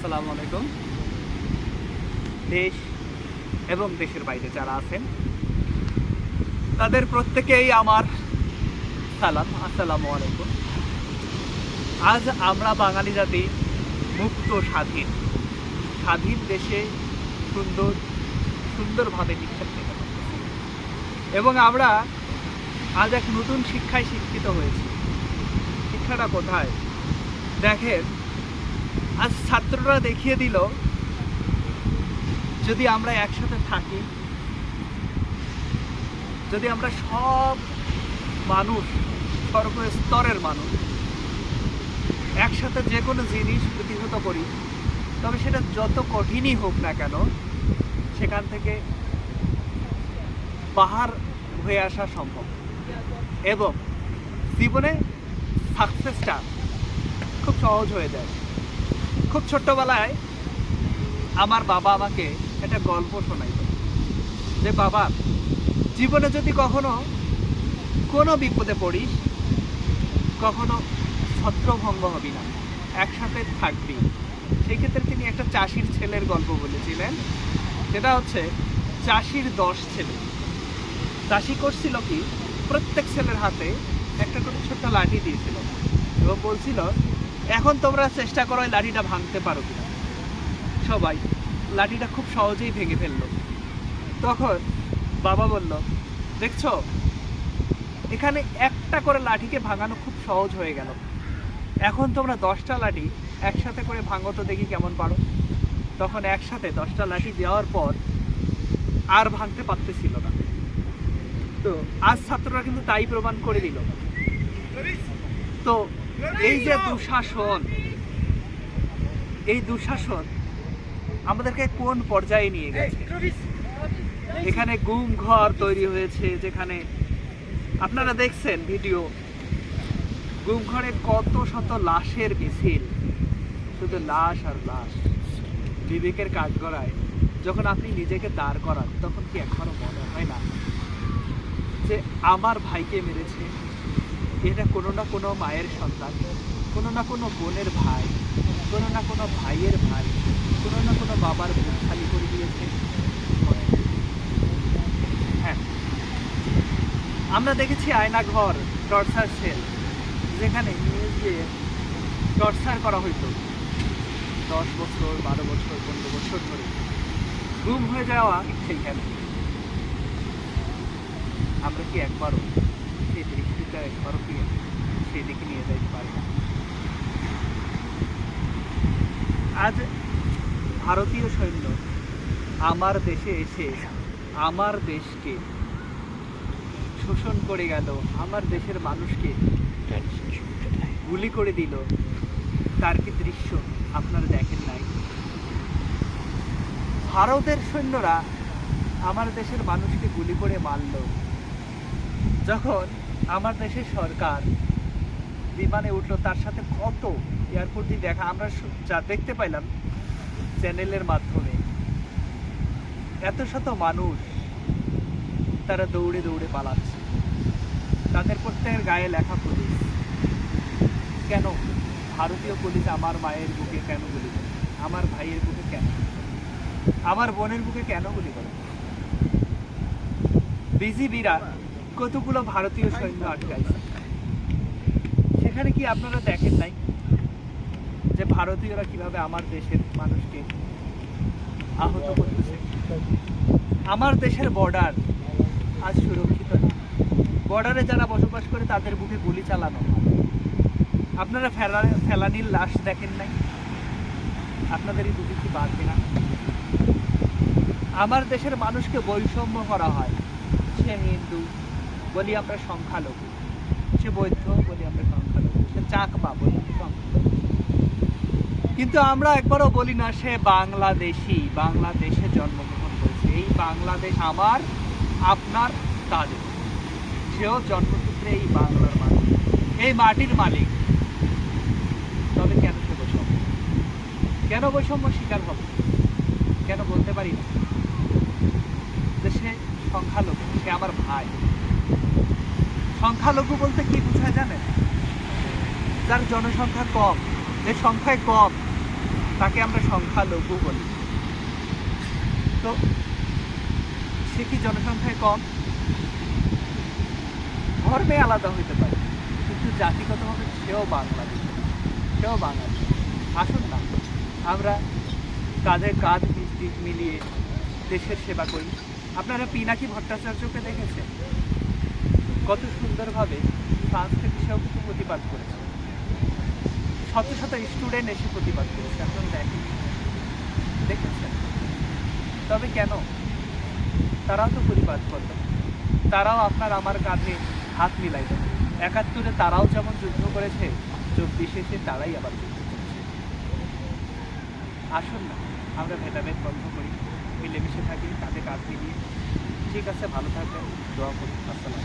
আসসালামু আলাইকুম। দেশ এবং দেশের বাইরে যারা আছেন তাদের প্রত্যেকেই আমার সালাম, আসসালামু আলাইকুম। আজ আমরা বাঙালি জাতি মুক্ত স্বাধীন স্বাধীন দেশে সুন্দরভাবে নিঃশ্বাস নিতে পারতেছি এবং আমরা আজ এক নতুন শিক্ষায় শিক্ষিত হয়েছি। শিক্ষাটা কোথায় দেখেন, আজ ছাত্ররা দেখিয়ে দিল যদি আমরা একসাথে থাকি, যদি আমরা সব মানুষ সর্বস্তরের মানুষ একসাথে যে কোনো জিনিস প্রতিহত করি, তবে সেটা যত কঠিনই হোক না কেন সেখান থেকে বাহার হয়ে আসা সম্ভব এবং জীবনে সাকসেসটা খুব সহজ হয়ে যায়। খুব ছোট্টবেলায় আমার বাবা আমাকে একটা গল্প শোনাইত যে, বাবা, জীবনে যদি কখনো কোনো বিপদে পড়িস, কখনো ছত্রভঙ্গ হবি না, একসাথে থাকবি। সেই ক্ষেত্রে তিনি একটা চাষির ছেলের গল্প বলেছিলেন। সেটা হচ্ছে চাষির 10 ছেলে। চাষি করছিল কি, প্রত্যেক ছেলের হাতে একটা করে ছোট্ট লাঠি দিয়েছিল এবং বলছিল, এখন তোমরা চেষ্টা করো এই লাঠিটা ভাঙতে পারো কিনা। সবাই লাঠিটা খুব সহজেই ভেঙে ফেললো। তখন বাবা বলল, দেখছো, এখানে একটা করে লাঠিকে ভাঙানো খুব সহজ হয়ে গেল, এখন তোমরা 10টা লাঠি একসাথে করে ভাঙো তো দেখি কেমন পারো। তখন একসাথে 10টা লাঠি দেওয়ার পর আর ভাঙতে পারতেছিল না। তো আজ ছাত্ররা কিন্তু তাই প্রমাণ করে দিল। তো এই যে দুঃশাসন আমাদেরকে কোন পর্যায়ে নিয়ে গেছে। এখানে গুম ঘর তৈরি হয়েছে, যেখানে আপনারা দেখছেন ভিডিও, গুম ঘরে কত শত লাশের মিছিল, শুধু লাশ আর লাশ। বিবেকের কাঠগড়ায় যখন আপনি নিজেকে দাঁড় করান, তখন কি একবারও মনে হয় না যে আমার ভাইকে মেরেছে, এটা কোনো না কোনো মায়ের সন্তান, কোনো না কোনো বোনের ভাই, কোনো না কোনো ভাইয়ের ভাই, কোনো না কোনো বাবার মুখ খালি করে দিয়েছে। হ্যাঁ, আমরা দেখেছি আয়নাঘর, টর্চার সেল, যেখানে নিয়ে গিয়ে টর্চার করা হইতো 10 বছর, 12 বছর, 15 বছর ধরে। গুম হয়ে যাওয়া সেইখানে। আমরা কি একবারও সেই দৃষ্টিটা একবারও কি সেই দিকে নিয়ে যাইতে পারি না? আজ ভারতীয় সৈন্য আমার দেশে এসে আমার দেশকে শোষণ করে গেল, আমার দেশের মানুষকে গুলি করে দিল। তার কি দৃশ্য আপনারা দেখেন নাই? ভারতের সৈন্যরা আমার দেশের মানুষকে গুলি করে মারল। যখন আমার দেশের সরকার বিমানে উঠলো, তার সাথে কত এয়ারপোর্টে দেখা আমরা যা দেখতে পাইলাম চ্যানেলের মাধ্যমে, এত শত মানুষ তারা দৌড়ে দৌড়ে পালাচ্ছে। তাদের প্রত্যেকের গায়ে লেখা পুলিশ। কেন ভারতীয় পুলিশ আমার মায়ের বুকে কেন গুলি করে? আমার ভাইয়ের বুকে কেন? আমার বোনের বুকে কেন গুলি করে? বিজিবিরা কতগুলো ভারতীয় সৈন্য আটকাইছে। সেখানে কি আপনারা দেখেন নাই যে ভারতীয়রা কিভাবে আমার দেশের মানুষকে আহত করতেছে? আমার দেশের বর্ডার আজ সুরক্ষিত না। বর্ডারে যারা বসবাস করে তাদের বুকে গুলি চালানো হয়। আপনারা ফেলানির লাশ দেখেন নাই? আপনাদেরই বুকে কি বাঁধবে না? আমার দেশের মানুষকে বৈষম্য করা হয়। সে হিন্দু বলি আমরা সংখ্যালঘু, সে বৌদ্ধ বলি আমরা সংখ্যালঘু, সে চাকমা বলি সংখ্যালঘু। কিন্তু আমরা একবারও বলি না সে বাংলাদেশি, বাংলাদেশে জন্মগ্রহণ করেছে। এই বাংলাদেশ আমার, আপনার, তাদের। সেও জন্মসূত্রে এই বাংলার মালিক, এই মাটির মালিক। তবে কেন সে বৈষম্য? কেন বৈষম্য শিকার হবে? কেন বলতে পারি না যে সে সংখ্যালঘু, সে আমার ভাই? সংখ্যালঘু বলতে কি বোঝায় জানেন? যার জনসংখ্যা কম, যে সংখ্যায় কম তাকে আমরা সংখ্যালঘু বলি। তো সে কি জনসংখ্যায় কম? ধর্মে আলাদা হইতে পারে, কিন্তু জাতিগতভাবে সেও বাংলাদেশ, সেও বাঙালি। আসুন না আমরা কাঁধে কাঁধ মিলিয়ে দেশের সেবা করি। আপনারা পিনাকি ভট্টাচার্যকে দেখেছেন, কত সুন্দরভাবে ফ্রান্স থেকে সেও কিন্তু প্রতিবাদ করেছে, শত শত স্টুডেন্ট এসে প্রতিবাদ করেছে, আপনারা দেখেছেন। তবে কেন তারাও তো প্রতিবাদ করবে, তারাও আপনার আমার কাঁধে হাত মিলাইবে। ৭১-এ তারাও যেমন যুদ্ধ করেছে, ২৪-এ এসে তারাই আবার যুদ্ধ করেছে। আসুন না আমরা ভেদাভেদ বন্ধ করি, মিলেমিশে থাকি, কাঁধে কাঁধ মিলিয়ে। ঠিক আছে, ভালো থাকবেন, দোয়া করুন। আসসালাম।